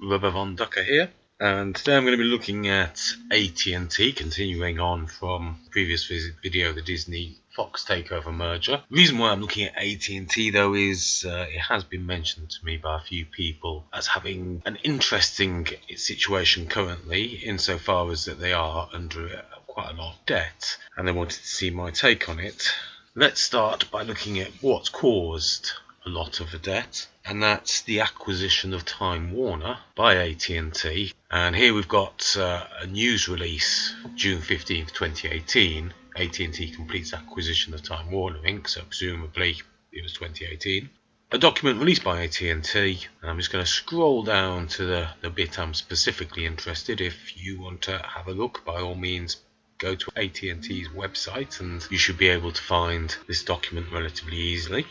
Rubber Von Ducker here, and today I'm going to be looking at AT&T, continuing on from previous video, the Disney Fox takeover merger. The reason why I'm looking at AT&T though is it has been mentioned to me by a few people as having an interesting situation currently, insofar as that they are under quite a lot of debt, and they wanted to see my take on it. Let's start by looking at what's caused a lot of the debt, and that's the acquisition of Time Warner by AT&T. And here we've got a news release, June 15th, 2018. AT&T completes acquisition of Time Warner Inc., so presumably it was 2018. A document released by AT&T, and I'm just going to scroll down to the bit I'm specifically interested. If you want to have a look, by all means, go to AT&T's website and you should be able to find this document relatively easily.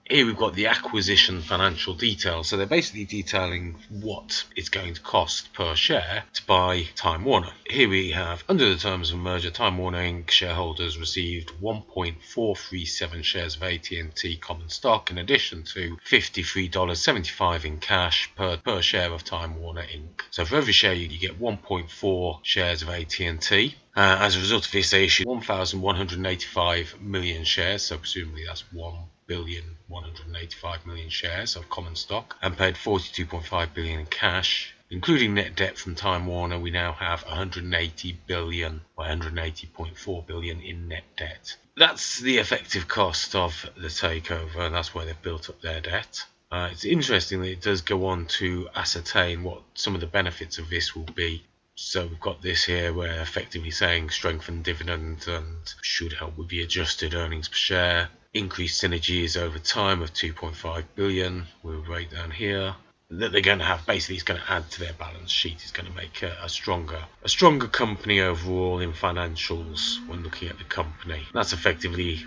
Here we've got the acquisition financial details. So they're basically detailing what it's going to cost per share to buy Time Warner. Here we have, under the terms of merger, Time Warner Inc. shareholders received 1.437 shares of AT&T common stock, in addition to $53.75 in cash per share of Time Warner Inc. So for every share you get 1.4 shares of AT&T. As a result of this, they issued 1,185 million shares, so presumably that's 1,185 million shares of common stock, and paid 42.5 billion in cash. Including net debt from Time Warner, we now have 180 billion, or 180.4 billion in net debt. That's the effective cost of the takeover, and that's where they've built up their debt. It's interesting that it does go on to ascertain what some of the benefits of this will be. So we've got this here, where effectively saying strengthened dividend and should help with the adjusted earnings per share. Increased synergies over time of 2.5 billion. We'll write down here that they're going to have, basically it's going to add to their balance sheet. It's going to make a stronger company overall in financials when looking at the company. That's effectively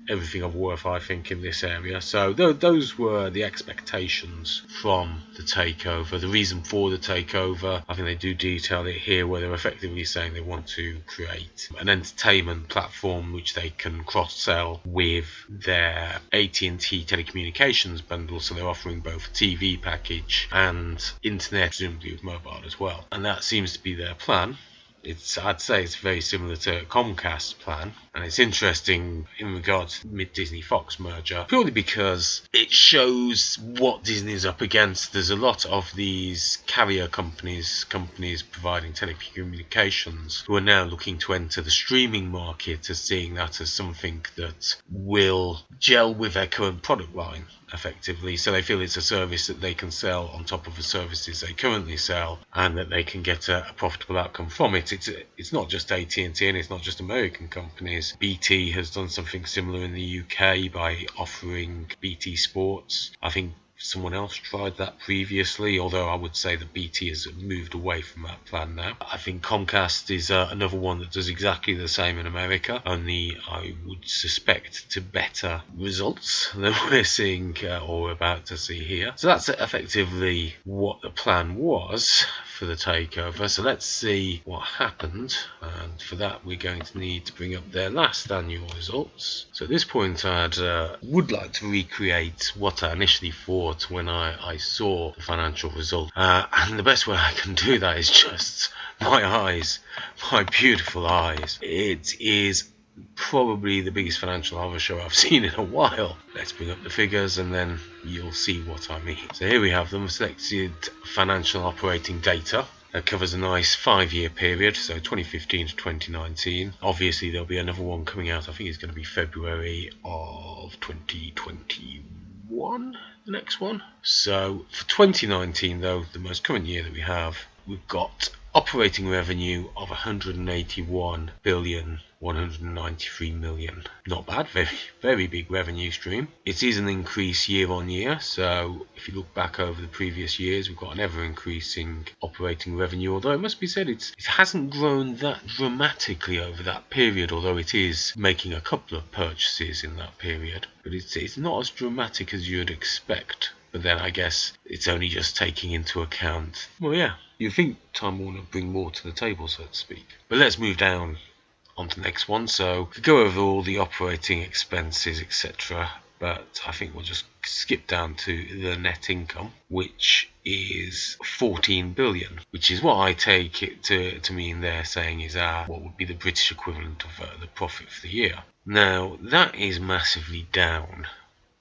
everything of worth, I think, in this area. So those were the expectations from the takeover. The reason for the takeover, I think they do detail it here, where they're effectively saying they want to create an entertainment platform which they can cross-sell with their AT&T telecommunications bundle. So they're offering both a TV package and internet, presumably with mobile as well. And that seems to be their plan. I'd say it's very similar to Comcast's plan, and it's interesting in regards to the Disney Fox merger, purely because it shows what Disney is up against. There's a lot of these carrier companies providing telecommunications, who are now looking to enter the streaming market, as seeing that as something that will gel with their current product line, effectively. So they feel it's a service that they can sell on top of the services they currently sell, and that they can get a profitable outcome from it. It's not just AT&T, and it's not just American companies. BT has done something similar in the UK by offering BT Sports. I think someone else tried that previously, although I would say that BT has moved away from that plan now. I think Comcast is another one that does exactly the same in America, only I would suspect to better results than we're seeing or about to see here. So that's effectively what the plan was for the takeover. So let's see what happened, and for that we're going to need to bring up their last annual results. So at this point I would like to recreate what I initially thought when I saw the financial result, and the best way I can do that is just my eyes, my beautiful eyes. It is probably the biggest financial horror show I've seen in a while. Let's bring up the figures and then you'll see what I mean. So here we have them, selected financial operating data. That covers a nice 5-year period, so 2015 to 2019. Obviously there'll be another one coming out, I think it's going to be February of 2021, the next one. So for 2019 though, the most current year that we have, we've got operating revenue of 181,193 million. Not bad, very, very big revenue stream. It is an increase year on year, so if you look back over the previous years, we've got an ever increasing operating revenue, although it must be said it hasn't grown that dramatically over that period, although it is making a couple of purchases in that period. But it's not as dramatic as you'd expect. But then I guess it's only just taking into account, well, yeah, you think Time Warner bring more to the table, so to speak. But let's move down on to the next one. So to go over all the operating expenses, etc. but I think we'll just skip down to the net income, which is 14 billion, which is what I take it to mean they're saying is what would be the British equivalent of the profit for the year. Now, that is massively down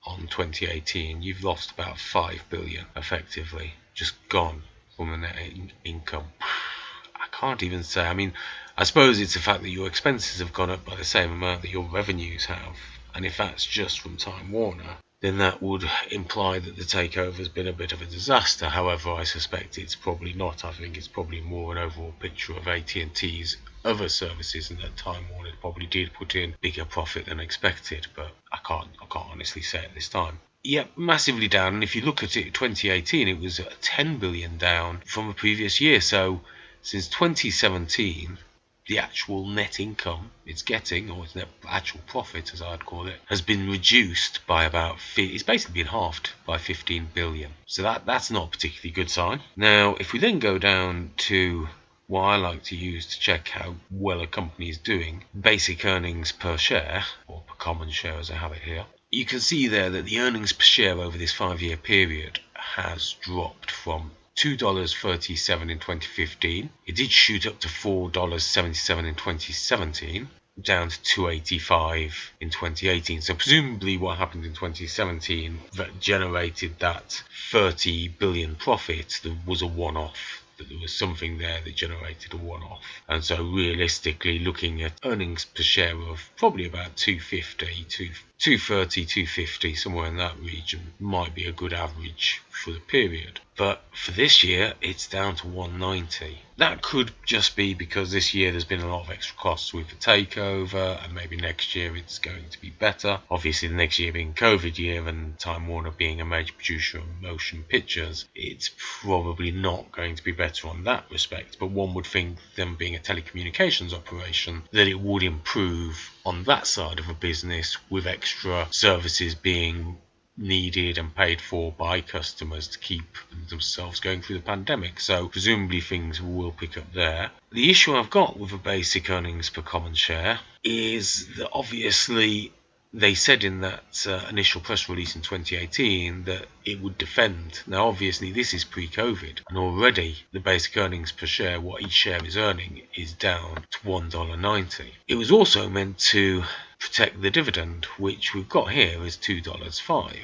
on 2018. You've lost about 5 billion effectively, just gone from the net income. I can't even say. I mean, I suppose it's the fact that your expenses have gone up by the same amount that your revenues have. And if that's just from Time Warner, then that would imply that the takeover has been a bit of a disaster. However, I suspect it's probably not. I think it's probably more an overall picture of AT&T's other services, and that Time Warner probably did put in bigger profit than expected. But I can't honestly say at this time. Yeah, massively down. And if you look at it, 2018, it was 10 billion down from the previous year. So since 2017, the actual net income it's getting, or its net actual profit, as I'd call it, has been reduced by it's basically been halved by 15 billion. So that's not a particularly good sign. Now, if we then go down to what I like to use to check how well a company is doing, basic earnings per share, or per common share as I have it here, you can see there that the earnings per share over this 5-year period has dropped from $2.37 in 2015. It did shoot up to $4.77 in 2017, down to $2.85 in 2018. So presumably what happened in 2017 that generated that 30 billion profit, there was a one-off. That there was something there that generated a one-off. And so realistically, looking at earnings per share of probably about 250, 230, 250, somewhere in that region might be a good average for the period. But for this year, it's down to 190. That could just be because this year there's been a lot of extra costs with the takeover, and maybe next year it's going to be better. Obviously, the next year being COVID year and Time Warner being a major producer of motion pictures, it's probably not going to be better on that respect. But one would think, them being a telecommunications operation, that it would improve on that side of a business with extra services being needed and paid for by customers to keep themselves going through the pandemic. So presumably things will pick up there. The issue I've got with the basic earnings per common share is that obviously they said in that initial press release in 2018 that it would defend. Now obviously this is pre-COVID, and already the basic earnings per share, what each share is earning, is down to $1.90. It was also meant to protect the dividend, which we've got here is $2.05.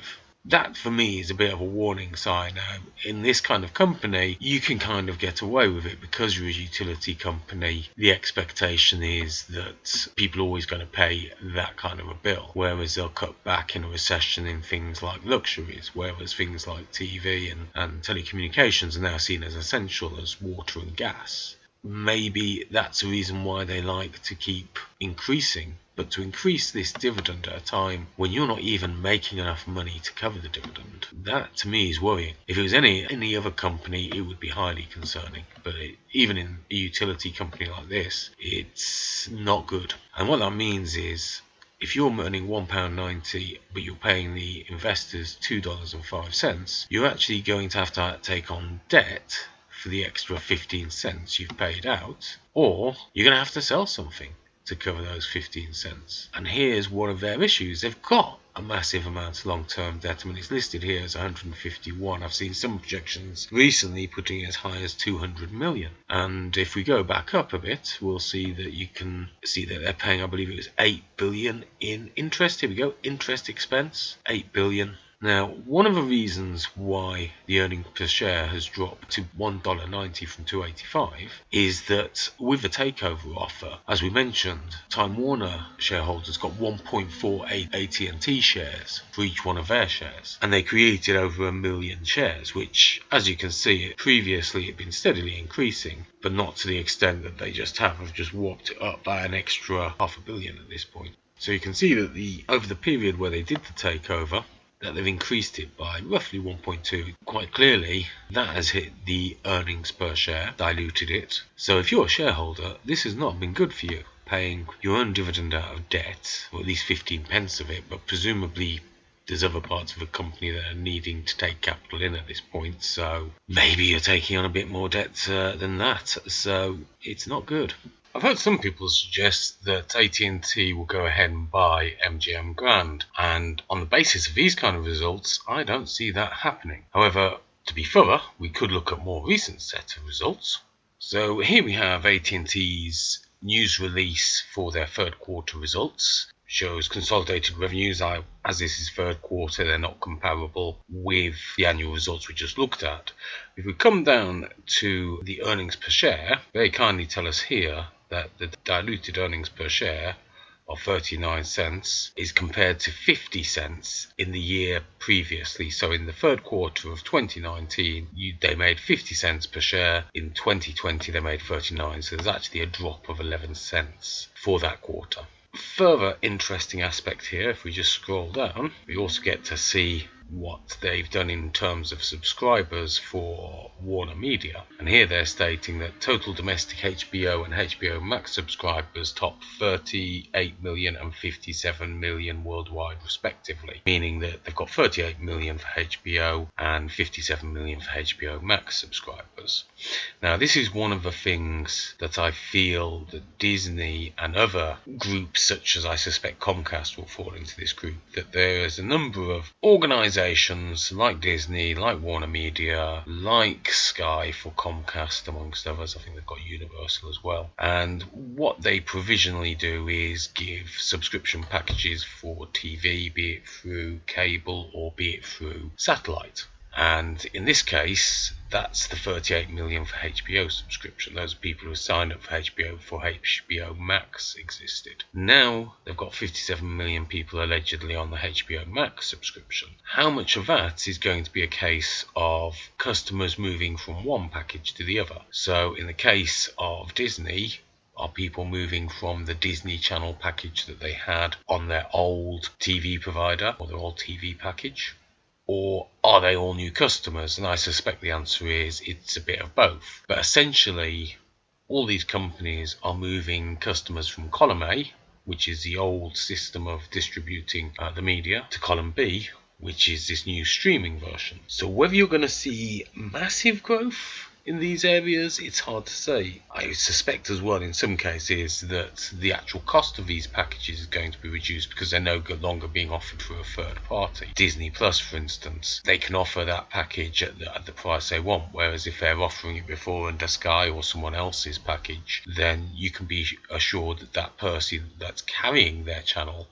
That for me is a bit of a warning sign. Now, in this kind of company, you can kind of get away with it because you're a utility company. The expectation is that people are always going to pay that kind of a bill, whereas they'll cut back in a recession in things like luxuries, whereas things like TV and telecommunications are now seen as essential as water and gas. Maybe that's the reason why they like to keep increasing. But to increase this dividend at a time when you're not even making enough money to cover the dividend, that to me is worrying. If it was any other company, it would be highly concerning. But even in a utility company like this, it's not good. And what that means is, if you're earning £1.90 but you're paying the investors $2.05, you're actually going to have to take on debt for the extra 15 cents you've paid out, or you're going to have to sell something to cover those 15 cents. And here's one of their issues. They've got a massive amount of long-term debt. I mean, it's listed here as 151. I've seen some projections recently putting it as high as 200 million. And if we go back up a bit, we'll see that you can see that they're paying, I believe it was 8 billion in interest. Here we go, interest expense, 8 billion. Now, one of the reasons why the earnings per share has dropped to $1.90 from $2.85 is that with the takeover offer, as we mentioned, Time Warner shareholders got 1.48 AT&T shares for each one of their shares, and they created over 1 million shares, which, as you can see, previously had been steadily increasing, but not to the extent that they just have just warped it up by an extra $500 million at this point. So you can see that over the period where they did the takeover, that they've increased it by roughly 1.2. Quite clearly, that has hit the earnings per share, diluted it. So if you're a shareholder, this has not been good for you, paying your own dividend out of debt, or at least 15 pence of it, but presumably there's other parts of the company that are needing to take capital in at this point, so maybe you're taking on a bit more debt than that, so it's not good. I've heard some people suggest that AT&T will go ahead and buy MGM Grand, and on the basis of these kind of results, I don't see that happening. However, to be thorough, we could look at more recent set of results. So here we have AT&T's news release for their third quarter results. Shows consolidated revenues. As this is third quarter, they're not comparable with the annual results we just looked at. If we come down to the earnings per share, they kindly tell us here that the diluted earnings per share of 39 cents is compared to 50 cents in the year previously. So in the third quarter of 2019, they made 50 cents per share. In 2020, they made 39. So there's actually a drop of 11 cents for that quarter. Further interesting aspect here, if we just scroll down, we also get to see what they've done in terms of subscribers for Warner Media. And here they're stating that total domestic HBO and HBOMax subscribers topped 38 million and 57 million worldwide respectively, meaning that they've got 38 million for HBO and 57 million for HBO Max subscribers. Now, this is one of the things that I feel that Disney and other groups, such as I suspect Comcast will fall into this group, that there is a number of organizations like Disney, like Warner Media, like Sky for Comcast, amongst others. I think they've got Universal as well. And what they provisionally do is give subscription packages for TV, be it through cable or be it through satellite. And in this case, that's the 38 million for HBO subscription. Those people who signed up for HBO Max existed. Now they've got 57 million people allegedly on the HBO Max subscription. How much of that is going to be a case of customers moving from one package to the other? So in the case of Disney, are people moving from the Disney Channel package that they had on their old TV provider or their old TV package? Or are they all new customers? And I suspect the answer is it's a bit of both. But essentially, all these companies are moving customers from column A, which is the old system of distributing the media, to column B, which is this new streaming version. So whether you're going to see massive growth in these areas, it's hard to say. I suspect as well in some cases that the actual cost of these packages is going to be reduced because they're no longer being offered through a third party. Disney Plus, for instance, they can offer that package at the price they want, whereas if they're offering it before under Sky or someone else's package, then you can be assured that that person that's carrying their channel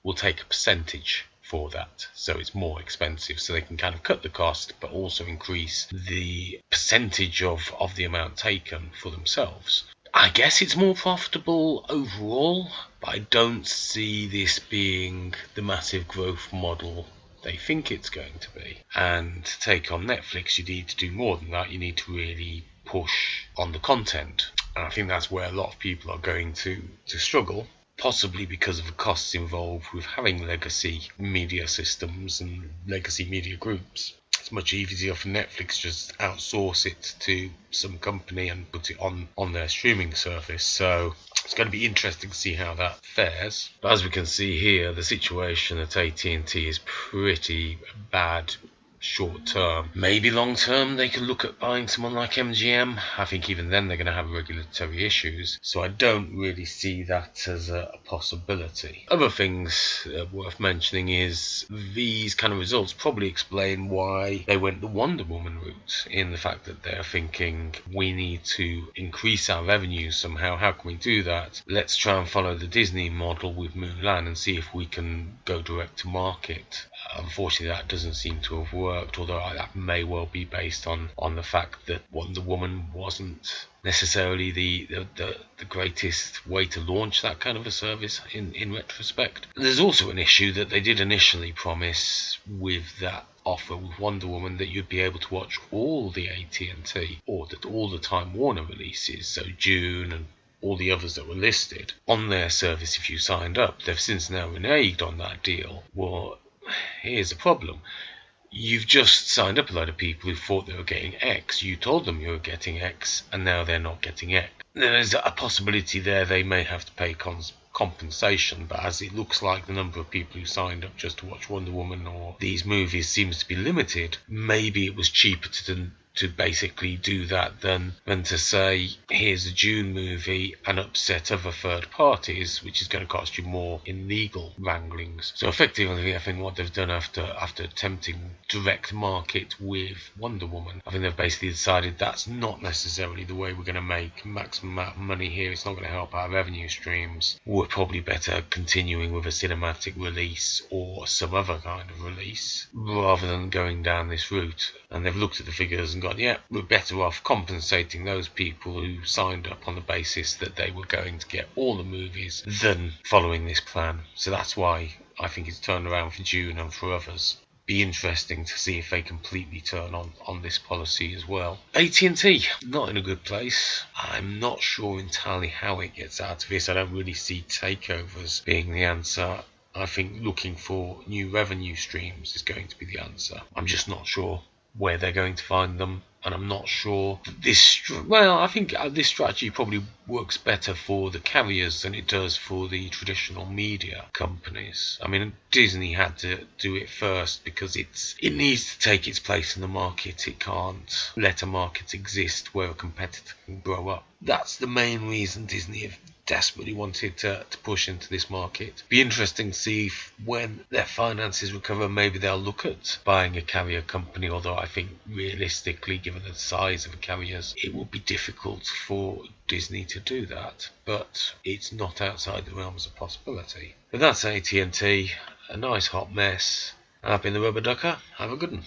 will take a percentage for that, so it's more expensive, so they can kind of cut the cost but also increase the percentage of the amount taken for themselves. I guess it's more profitable overall, but I don't see this being the massive growth model they think it's going to be. And to take on Netflix, you need to do more than that. You need to really push on the content, and I think that's where a lot of people are going to struggle, possibly because of the costs involved with having legacy media systems and legacy media groups. It's much easier for Netflix to just outsource it to some company and put it on their streaming service. So it's going to be interesting to see how that fares. But as we can see here, the situation at AT&T is pretty bad short term. Maybe long term they could look at buying someone like MGM. I think even then they're going to have regulatory issues, so I don't really see that as a possibility. Other things worth mentioning is these kind of results probably explain why they went the Wonder Woman route, in the fact that they're thinking we need to increase our revenues somehow. How can we do that? Let's try and follow the Disney model with Mulan and see if we can go direct to market. Unfortunately, that doesn't seem to have worked, although that may well be based on the fact that Wonder Woman wasn't necessarily the greatest way to launch that kind of a service in retrospect. There's also an issue that they did initially promise with that offer with Wonder Woman that you'd be able to watch all the AT&T or all the Time Warner releases, so June and all the others that were listed, on their service if you signed up. They've since now reneged on that deal. Well, here's the problem. You've just signed up a lot of people who thought they were getting X. You told them you were getting X, and now they're not getting X. There's a possibility there they may have to pay compensation, but as it looks like the number of people who signed up just to watch Wonder Woman or these movies seems to be limited, maybe it was cheaper to to basically do that than to say, here's a June movie and upset other third parties, which is going to cost you more in legal wranglings. So effectively, I think what they've done after attempting direct market with Wonder Woman, I think they've basically decided that's not necessarily the way we're going to make maximum amount of money here. It's not going to help our revenue streams. We're probably better continuing with a cinematic release or some other kind of release rather than going down this route. And they've looked at the figures and gone, yeah, we're better off compensating those people who signed up on the basis that they were going to get all the movies than following this plan. So that's why I think it's turned around for June and for others. Be interesting to see if they completely turn on this policy as well. AT&T, not in a good place. I'm not sure entirely how it gets out of this. I don't really see takeovers being the answer. I think looking for new revenue streams is going to be the answer. I'm just not sure where they're going to find them, and I'm not sure that I think this strategy probably works better for the carriers than it does for the traditional media companies. I mean, Disney had to do it first because it needs to take its place in the market. It can't let a market exist where a competitor can grow up. That's the main reason Disney have desperately wanted to push into this market. Be interesting to see if when their finances recover, maybe they'll look at buying a carrier company, although I think realistically, given the size of the carriers, it would be difficult for Disney to do that, but it's not outside the realms of possibility. But that's AT&T, a nice hot mess. I've been the Rubber Ducker. Have a good one.